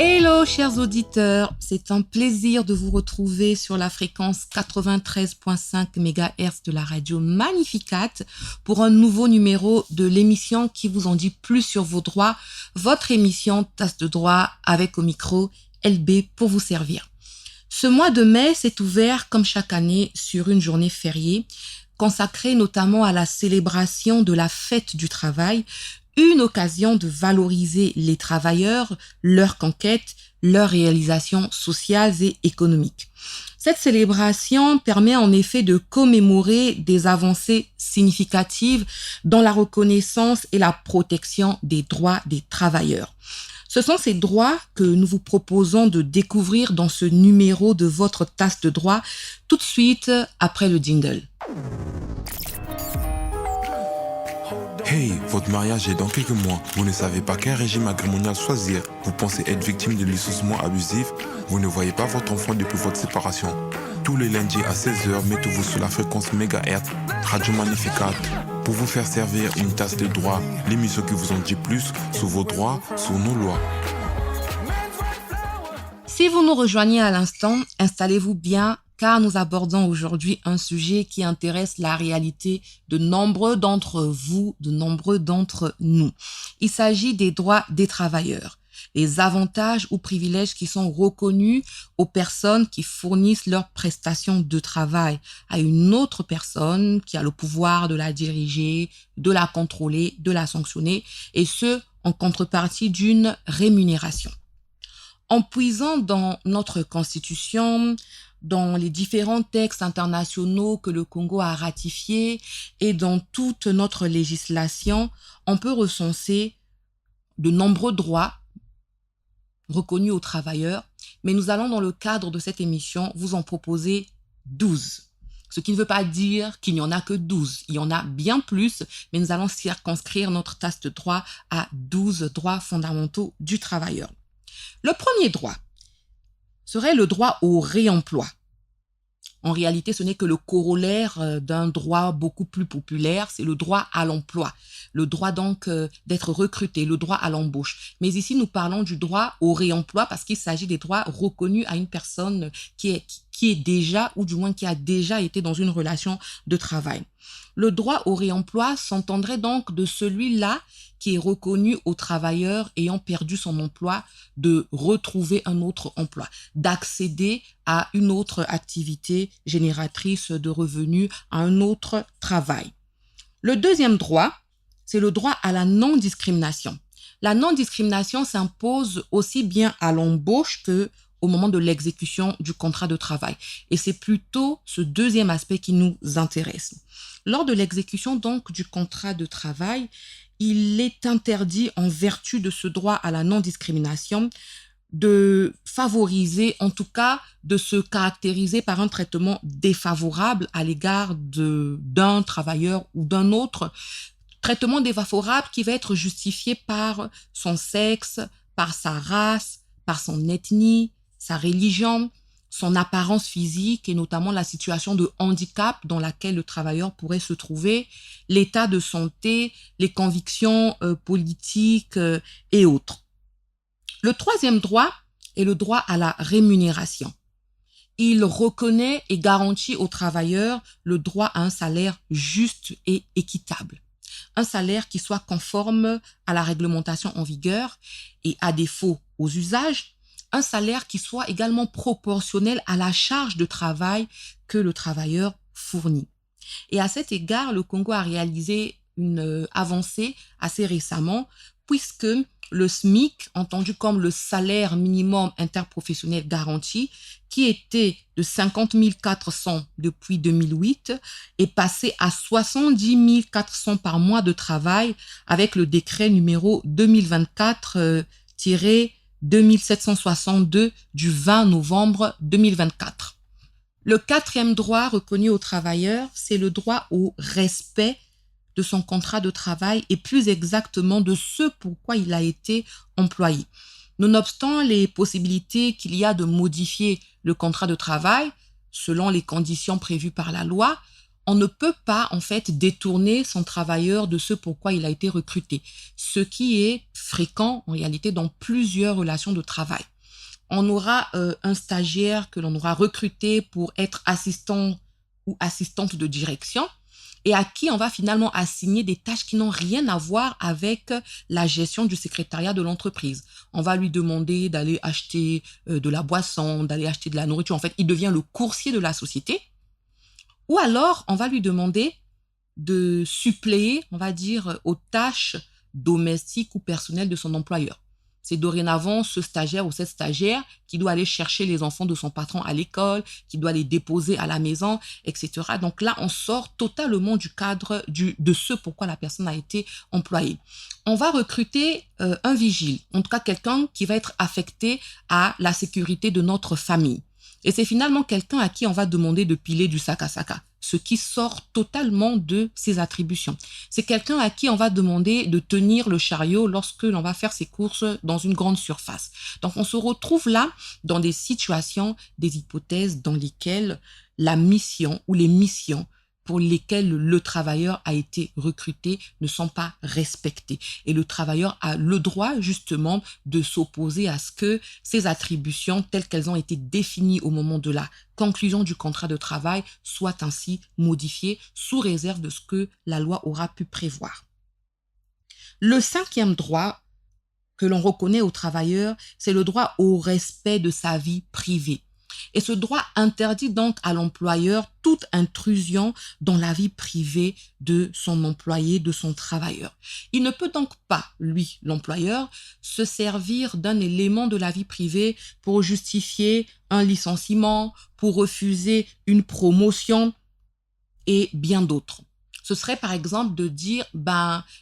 Hello chers auditeurs, c'est un plaisir de vous retrouver sur la fréquence 93.5 MHz de la radio Magnificat pour un nouveau numéro de l'émission qui vous en dit plus sur vos droits, votre émission Tasse de droit avec au micro LB pour vous servir. Ce mois de mai s'est ouvert comme chaque année sur une journée fériée consacrée notamment à la célébration de la fête du travail, une occasion de valoriser les travailleurs, leurs conquêtes, leurs réalisations sociales et économiques. Cette célébration permet en effet de commémorer des avancées significatives dans la reconnaissance et la protection des droits des travailleurs. Ce sont ces droits que nous vous proposons de découvrir dans ce numéro de votre tasse de droit tout de suite après le jingle. Hey, votre mariage est dans quelques mois. Vous ne savez pas quel régime matrimonial choisir. Vous pensez être victime de licenciement abusif. Vous ne voyez pas votre enfant depuis votre séparation. Tous les lundis à 16h, mettez-vous sur la fréquence MHz, Radio Magnificat, pour vous faire servir une tasse de droit, l'émission qui vous en dit plus sur vos droits, sur nos lois. Si vous nous rejoignez à l'instant, installez-vous bien car nous abordons aujourd'hui un sujet qui intéresse la réalité de nombreux d'entre vous, de nombreux d'entre nous. Il s'agit des droits des travailleurs, les avantages ou privilèges qui sont reconnus aux personnes qui fournissent leurs prestations de travail à une autre personne qui a le pouvoir de la diriger, de la contrôler, de la sanctionner, et ce, en contrepartie d'une rémunération. En puisant dans notre constitution, dans les différents textes internationaux que le Congo a ratifiés et dans toute notre législation, on peut recenser de nombreux droits reconnus aux travailleurs, mais nous allons dans le cadre de cette émission vous en proposer 12. Ce qui ne veut pas dire qu'il n'y en a que 12. Il y en a bien plus, mais nous allons circonscrire notre tasse de droit à 12 droits fondamentaux du travailleur. Le premier droit serait le droit au réemploi. En réalité, ce n'est que le corollaire d'un droit beaucoup plus populaire, c'est le droit à l'emploi, le droit donc d'être recruté, le droit à l'embauche. Mais ici, nous parlons du droit au réemploi parce qu'il s'agit des droits reconnus à une personne qui est déjà, ou du moins qui a déjà été dans une relation de travail. Le droit au réemploi s'entendrait donc de celui-là qui est reconnu aux travailleurs ayant perdu son emploi de retrouver un autre emploi, d'accéder à une autre activité génératrice de revenus, à un autre travail. Le deuxième droit, c'est le droit à la non-discrimination. La non-discrimination s'impose aussi bien à l'embauche que au moment de l'exécution du contrat de travail. Et c'est plutôt ce deuxième aspect qui nous intéresse. Lors de l'exécution donc du contrat de travail, il est interdit en vertu de ce droit à la non-discrimination de favoriser, en tout cas de se caractériser par un traitement défavorable à l'égard d'un travailleur ou d'un autre. Traitement défavorable qui va être justifié par son sexe, par sa race, par son ethnie, sa religion, son apparence physique et notamment la situation de handicap dans laquelle le travailleur pourrait se trouver, l'état de santé, les convictions politiques et autres. Le troisième droit est le droit à la rémunération. Il reconnaît et garantit aux travailleurs le droit à un salaire juste et équitable. Un salaire qui soit conforme à la réglementation en vigueur et à défaut aux usages, un salaire qui soit également proportionnel à la charge de travail que le travailleur fournit. Et à cet égard, le Congo a réalisé une avancée assez récemment, puisque le SMIC, entendu comme le salaire minimum interprofessionnel garanti, qui était de 50 400 depuis 2008, est passé à 70 400 par mois de travail avec le décret numéro 2024-2762 du 20 novembre 2024. Le quatrième droit reconnu aux travailleurs, c'est le droit au respect de son contrat de travail et plus exactement de ce pourquoi il a été employé. Nonobstant les possibilités qu'il y a de modifier le contrat de travail selon les conditions prévues par la loi, on ne peut pas en fait détourner son travailleur de ce pourquoi il a été recruté, ce qui est fréquent en réalité dans plusieurs relations de travail. On aura un stagiaire que l'on aura recruté pour être assistant ou assistante de direction et à qui on va finalement assigner des tâches qui n'ont rien à voir avec la gestion du secrétariat de l'entreprise. On va lui demander d'aller acheter de la boisson, d'aller acheter de la nourriture. En fait, il devient le coursier de la société. Ou alors, on va lui demander de suppléer, on va dire, aux tâches domestiques ou personnelles de son employeur. C'est dorénavant ce stagiaire ou cette stagiaire qui doit aller chercher les enfants de son patron à l'école, qui doit les déposer à la maison, etc. Donc là, on sort totalement du cadre de ce pourquoi la personne a été employée. On va recruter un vigile, en tout cas quelqu'un qui va être affecté à la sécurité de notre famille. Et c'est finalement quelqu'un à qui on va demander de piler du sac à sac, ce qui sort totalement de ses attributions. C'est quelqu'un à qui on va demander de tenir le chariot lorsque l'on va faire ses courses dans une grande surface. Donc, on se retrouve là dans des situations, des hypothèses dans lesquelles la mission ou les missions pour lesquelles le travailleur a été recruté ne sont pas respectées. Et le travailleur a le droit justement de s'opposer à ce que ces attributions telles qu'elles ont été définies au moment de la conclusion du contrat de travail soient ainsi modifiées sous réserve de ce que la loi aura pu prévoir. Le 5e droit que l'on reconnaît au travailleur, c'est le droit au respect de sa vie privée. Et ce droit interdit donc à l'employeur toute intrusion dans la vie privée de son employé, de son travailleur. Il ne peut donc pas, lui, l'employeur, se servir d'un élément de la vie privée pour justifier un licenciement, pour refuser une promotion et bien d'autres. Ce serait par exemple de dire,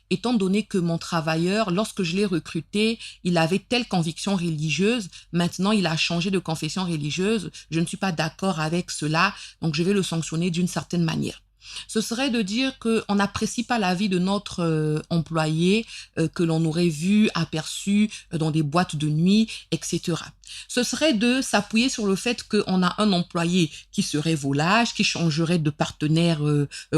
étant donné que mon travailleur, lorsque je l'ai recruté, il avait telle conviction religieuse, maintenant il a changé de confession religieuse, je ne suis pas d'accord avec cela, donc je vais le sanctionner d'une certaine manière. Ce serait de dire qu'on n'apprécie pas la vie de notre employé que l'on aurait vu, aperçu dans des boîtes de nuit, etc. Ce serait de s'appuyer sur le fait qu'on a un employé qui serait volage, qui changerait de partenaire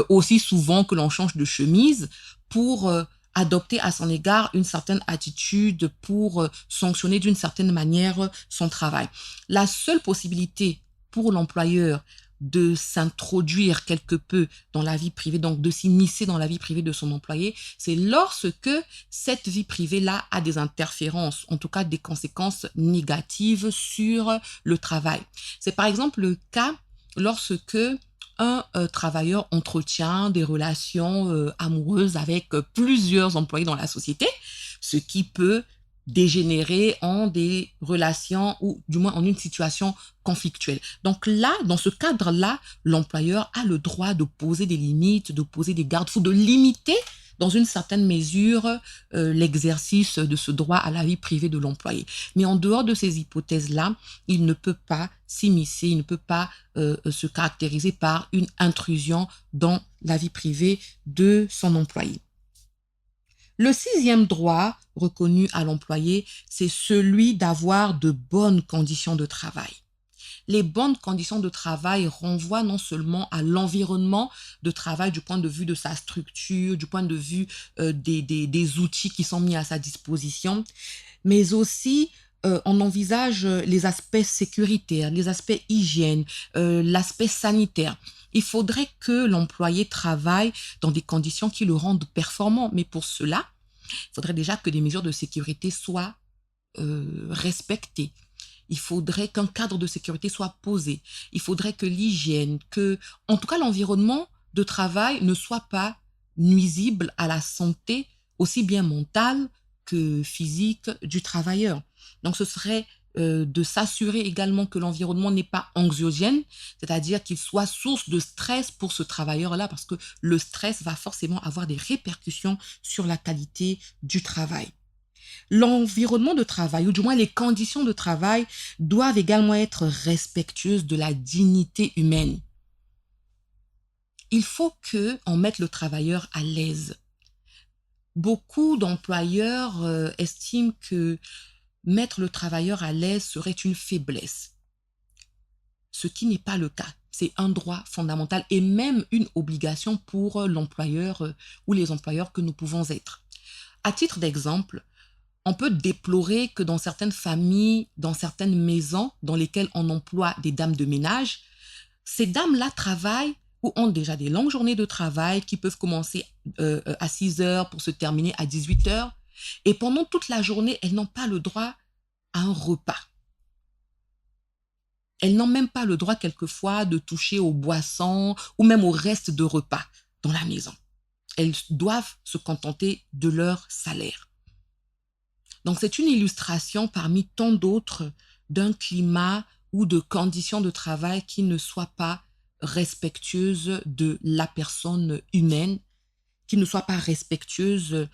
aussi souvent que l'on change de chemise pour adopter à son égard une certaine attitude pour sanctionner d'une certaine manière son travail. La seule possibilité pour l'employeur de s'introduire quelque peu dans la vie privée, donc de s'immiscer dans la vie privée de son employé, c'est lorsque cette vie privée-là a des interférences, en tout cas des conséquences négatives sur le travail. C'est par exemple le cas lorsque un travailleur entretient des relations amoureuses avec plusieurs employés dans la société, ce qui peut dégénérer en des relations ou du moins en une situation conflictuelle. Donc là, dans ce cadre-là, l'employeur a le droit de poser des limites, de poser des garde-fous, de limiter dans une certaine mesure l'exercice de ce droit à la vie privée de l'employé. Mais en dehors de ces hypothèses-là, il ne peut pas s'immiscer, il ne peut pas se caractériser par une intrusion dans la vie privée de son employé. Le 6e droit reconnu à l'employé, c'est celui d'avoir de bonnes conditions de travail. Les bonnes conditions de travail renvoient non seulement à l'environnement de travail du point de vue de sa structure, du point de vue des outils qui sont mis à sa disposition, mais aussi on envisage les aspects sécuritaires, les aspects hygiène, l'aspect sanitaire. Il faudrait que l'employé travaille dans des conditions qui le rendent performant. Mais pour cela, il faudrait déjà que des mesures de sécurité soient respectées. Il faudrait qu'un cadre de sécurité soit posé. Il faudrait que l'hygiène, en tout cas l'environnement de travail ne soit pas nuisible à la santé aussi bien mentale que physique du travailleur. Donc ce serait de s'assurer également que l'environnement n'est pas anxiogène, c'est-à-dire qu'il soit source de stress pour ce travailleur-là, parce que le stress va forcément avoir des répercussions sur la qualité du travail. L'environnement de travail, ou du moins les conditions de travail, doivent également être respectueuses de la dignité humaine. Il faut qu'on mette le travailleur à l'aise. Beaucoup d'employeurs estiment que mettre le travailleur à l'aise serait une faiblesse, ce qui n'est pas le cas. C'est un droit fondamental et même une obligation pour l'employeur ou les employeurs que nous pouvons être. À titre d'exemple, On peut déplorer que dans certaines familles, dans certaines maisons dans lesquelles on emploie des dames de ménage, ces dames-là travaillent ou ont déjà des longues journées de travail qui peuvent commencer à 6 heures pour se terminer à 18 heures. Et pendant toute la journée, elles n'ont pas le droit à un repas. Elles n'ont même pas le droit quelquefois de toucher aux boissons ou même au reste de repas dans la maison. Elles doivent se contenter de leur salaire. Donc c'est une illustration parmi tant d'autres d'un climat ou de conditions de travail qui ne soient pas respectueuses de la personne humaine, qui ne soient pas respectueuses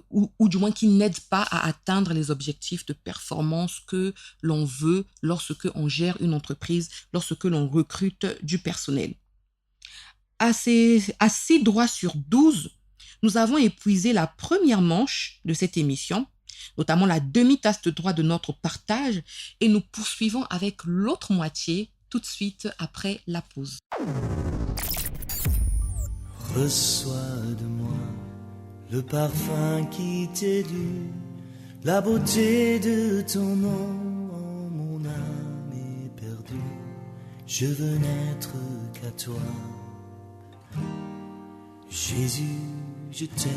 ou du moins qui n'aident pas à atteindre les objectifs de performance que l'on veut lorsque on gère une entreprise, lorsque l'on recrute du personnel. À 6 droits sur 12, nous avons épuisé la première manche de cette émission, notamment la demi-tasse de droit de notre partage, et nous poursuivons avec l'autre moitié tout de suite après la pause. Reçois de moi le parfum qui t'est dû, la beauté de ton nom, oh, mon âme est perdue. Je veux n'être qu'à toi, Jésus, je t'aime.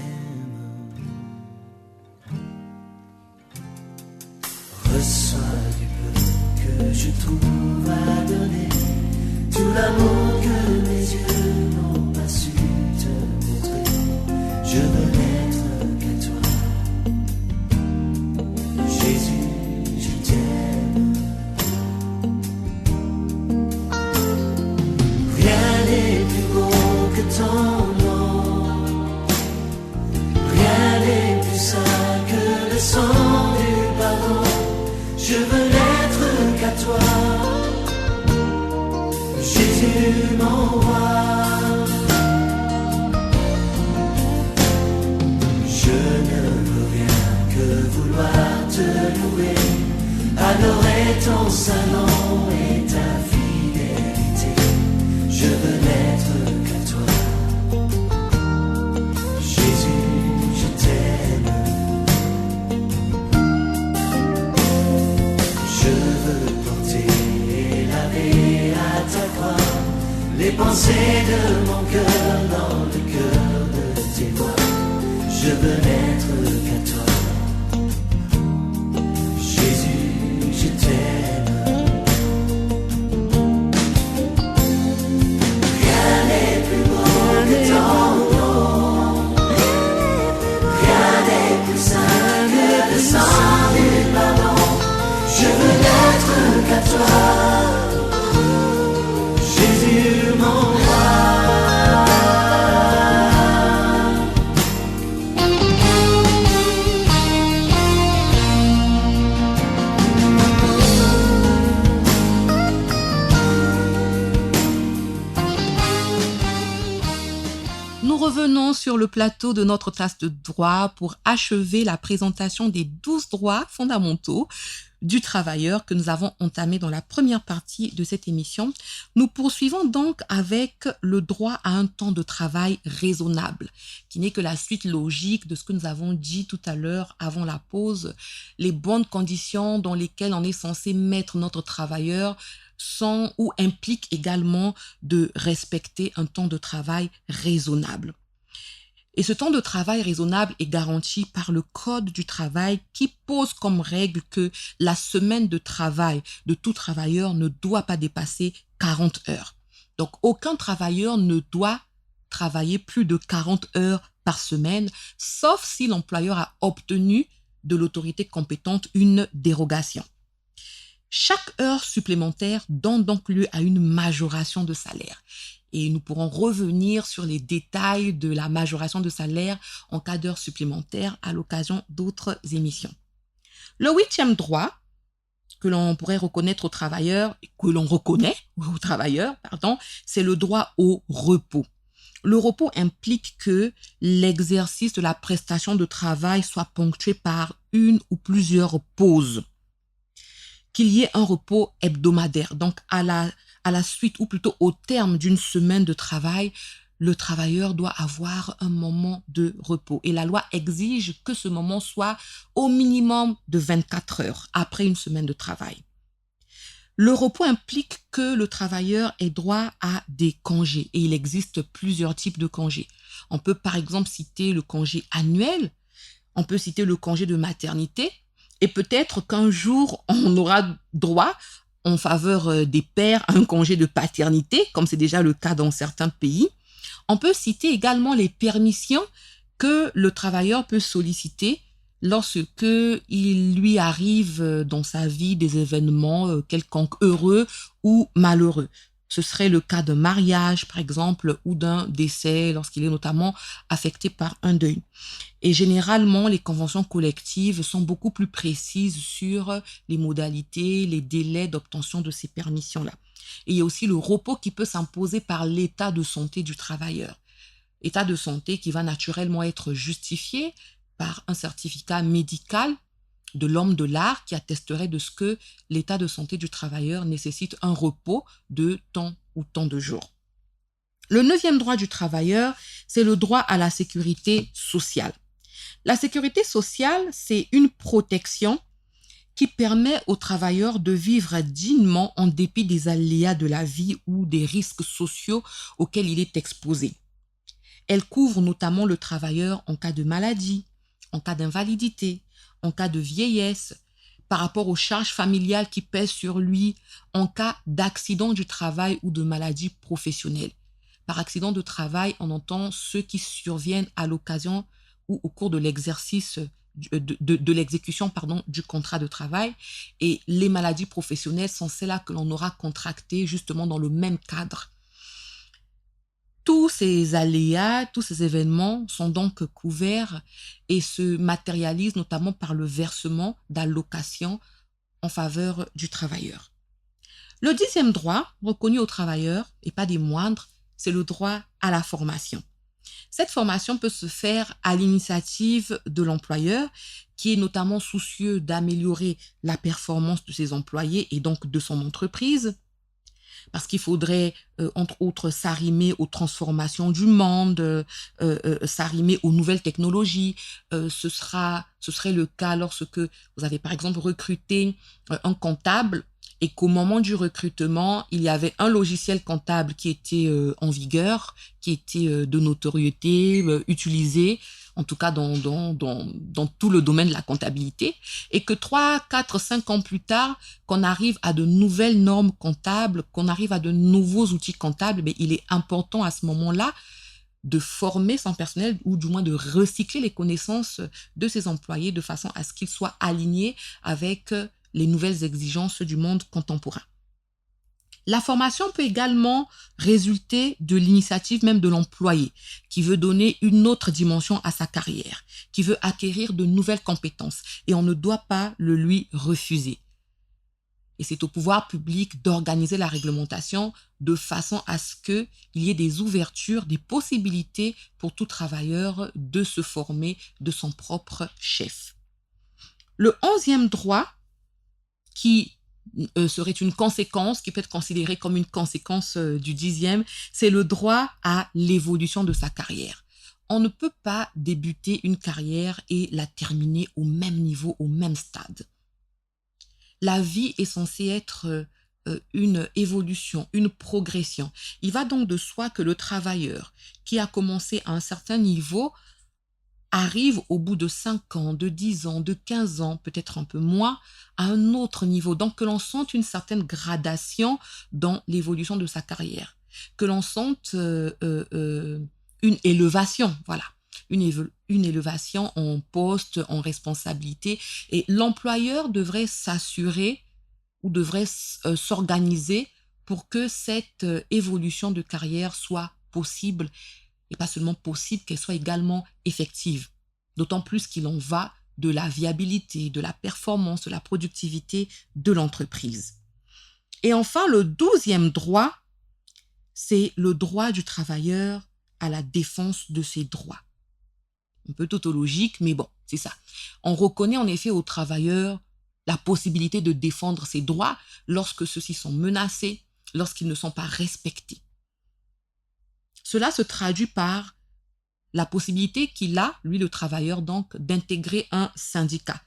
Reçois du peu que je trouve à donner, tout l'amour que mes yeux n'ont pas su te montrer. Je veux n'être qu'à toi, Jésus, je t'aime. Rien n'est plus beau que ton nom, rien n'est plus saint que le sang du pardon. Je veux n'être qu'à toi, Jésus mon roi. Je ne veux rien que vouloir te louer, adorer ton saint nom et ta fidélité. Je veux n'être qu'à toi, Jésus, je t'aime. Je veux porter et laver à ta croix les pensées de mon cœur dans le cœur de tes voix. Je veux n'être qu'à toi, Jésus, je t'aime. Rien n'est plus beau que ton nom, rien n'est plus saint que le sang du pardon. Je veux n'être qu'à toi, Jésus mon roi. Nous revenons sur le plateau de notre tasse de droit pour achever la présentation des 12 droits fondamentaux du travailleur que nous avons entamé dans la première partie de cette émission. Nous poursuivons donc avec le droit à un temps de travail raisonnable, qui n'est que la suite logique de ce que nous avons dit tout à l'heure avant la pause, les bonnes conditions dans lesquelles on est censé mettre notre travailleur sont ou impliquent également de respecter un temps de travail raisonnable. Et ce temps de travail raisonnable est garanti par le Code du travail qui pose comme règle que la semaine de travail de tout travailleur ne doit pas dépasser 40 heures. Donc, aucun travailleur ne doit travailler plus de 40 heures par semaine, sauf si l'employeur a obtenu de l'autorité compétente une dérogation. Chaque heure supplémentaire donne donc lieu à une majoration de salaire. Et nous pourrons revenir sur les détails de la majoration de salaire en cas d'heures supplémentaires à l'occasion d'autres émissions. Le 8e droit que l'on pourrait reconnaître aux travailleurs, que l'on reconnaît aux travailleurs, c'est le droit au repos. Le repos implique que l'exercice de la prestation de travail soit ponctué par une ou plusieurs pauses. Qu'il y ait un repos hebdomadaire, donc à la suite ou plutôt au terme d'une semaine de travail, le travailleur doit avoir un moment de repos. Et la loi exige que ce moment soit au minimum de 24 heures après une semaine de travail. Le repos implique que le travailleur ait droit à des congés et il existe plusieurs types de congés. On peut par exemple citer le congé annuel, on peut citer le congé de maternité et peut-être qu'un jour on aura droit en faveur des pères à un congé de paternité, comme c'est déjà le cas dans certains pays. On peut citer également les permissions que le travailleur peut solliciter lorsque il lui arrive dans sa vie des événements quelconques heureux ou malheureux. Ce serait le cas d'un mariage, par exemple, ou d'un décès lorsqu'il est notamment affecté par un deuil. Et généralement, les conventions collectives sont beaucoup plus précises sur les modalités, les délais d'obtention de ces permissions-là. Et il y a aussi le repos qui peut s'imposer par l'état de santé du travailleur. État de santé qui va naturellement être justifié par un certificat médical de l'homme de l'art qui attesterait de ce que l'état de santé du travailleur nécessite un repos de tant ou tant de jours. Le 9e droit du travailleur, c'est le droit à la sécurité sociale. La sécurité sociale, c'est une protection qui permet aux travailleurs de vivre dignement en dépit des aléas de la vie ou des risques sociaux auxquels il est exposé. Elle couvre notamment le travailleur en cas de maladie, en cas d'invalidité, en cas de vieillesse, par rapport aux charges familiales qui pèsent sur lui, en cas d'accident du travail ou de maladie professionnelle. Par accident de travail, on entend ceux qui surviennent à l'occasion ou au cours de l'exercice de l'exécution du contrat de travail. Et les maladies professionnelles sont celles-là que l'on aura contractées justement dans le même cadre. Tous ces aléas, tous ces événements sont donc couverts et se matérialisent notamment par le versement d'allocations en faveur du travailleur. Le 10e droit reconnu aux travailleurs, et pas des moindres, c'est le droit à la formation. Cette formation peut se faire à l'initiative de l'employeur qui est notamment soucieux d'améliorer la performance de ses employés et donc de son entreprise, parce qu'il faudrait, entre autres, s'arrimer aux transformations du monde, s'arrimer aux nouvelles technologies. Ce serait le cas lorsque vous avez, par exemple, recruté un comptable et qu'au moment du recrutement, il y avait un logiciel comptable qui était en vigueur, qui était de notoriété, utilisé, en tout cas dans tout le domaine de la comptabilité, et que 3, 4, 5 ans plus tard, qu'on arrive à de nouvelles normes comptables, qu'on arrive à de nouveaux outils comptables, mais il est important à ce moment-là de former son personnel ou du moins de recycler les connaissances de ses employés de façon à ce qu'ils soient alignés avec les nouvelles exigences du monde contemporain. La formation peut également résulter de l'initiative même de l'employé qui veut donner une autre dimension à sa carrière, qui veut acquérir de nouvelles compétences et on ne doit pas le lui refuser. Et c'est au pouvoir public d'organiser la réglementation de façon à ce qu'il y ait des ouvertures, des possibilités pour tout travailleur de se former de son propre chef. Le 11e droit, qui serait une conséquence, qui peut être considérée comme une conséquence du 10e, c'est le droit à l'évolution de sa carrière. On ne peut pas débuter une carrière et la terminer au même niveau, au même stade. La vie est censée être une évolution, une progression. Il va donc de soi que le travailleur qui a commencé à un certain niveau arrive au bout de 5 ans, de 10 ans, de 15 ans, peut-être un peu moins, à un autre niveau. Donc que l'on sente une certaine gradation dans l'évolution de sa carrière, que l'on sente une élévation, voilà, une élévation en poste, en responsabilité. Et l'employeur devrait s'assurer ou devrait s'organiser pour que cette évolution de carrière soit possible et pas seulement possible, qu'elle soit également effective. D'autant plus qu'il en va de la viabilité, de la performance, de la productivité de l'entreprise. Et enfin, le 12e droit, c'est le droit du travailleur à la défense de ses droits. Un peu tautologique, mais bon, c'est ça. On reconnaît en effet aux travailleurs la possibilité de défendre ses droits lorsque ceux-ci sont menacés, lorsqu'ils ne sont pas respectés. Cela se traduit par la possibilité qu'il a, lui le travailleur, donc, d'intégrer un syndicat.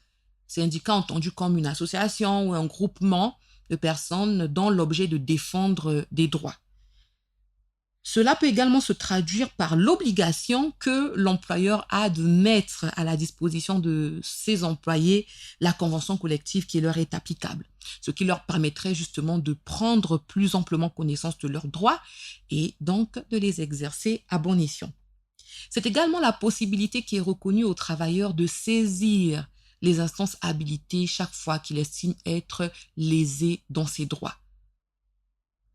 Syndicat entendu comme une association ou un groupement de personnes dont l'objet est de défendre des droits. Cela peut également se traduire par l'obligation que l'employeur a de mettre à la disposition de ses employés la convention collective qui leur est applicable, ce qui leur permettrait justement de prendre plus amplement connaissance de leurs droits et donc de les exercer à bon escient. C'est également la possibilité qui est reconnue aux travailleurs de saisir les instances habilitées chaque fois qu'il estime être lésé dans ses droits.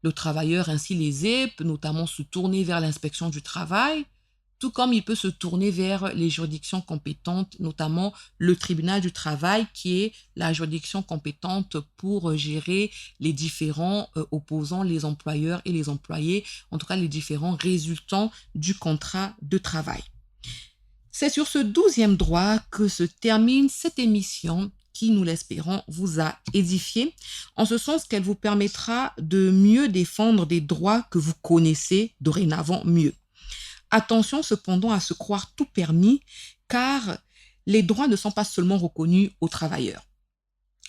Le travailleur ainsi lésé peut notamment se tourner vers l'inspection du travail, tout comme il peut se tourner vers les juridictions compétentes, notamment le tribunal du travail, qui est la juridiction compétente pour gérer les différents opposants, les employeurs et les employés, en tout cas les différents résultants du contrat de travail. C'est sur ce 12e droit que se termine cette émission qui, nous l'espérons, vous a édifié, en ce sens qu'elle vous permettra de mieux défendre des droits que vous connaissez dorénavant mieux. Attention cependant à se croire tout permis, car les droits ne sont pas seulement reconnus aux travailleurs.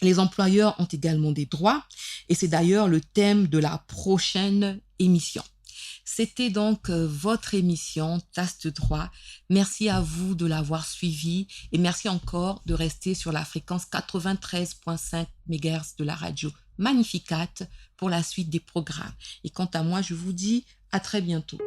Les employeurs ont également des droits, et c'est d'ailleurs le thème de la prochaine émission. C'était donc votre émission Taste Droit. Merci à vous de l'avoir suivi et merci encore de rester sur la fréquence 93.5 MHz de la radio Magnificat pour la suite des programmes. Et quant à moi, je vous dis à très bientôt.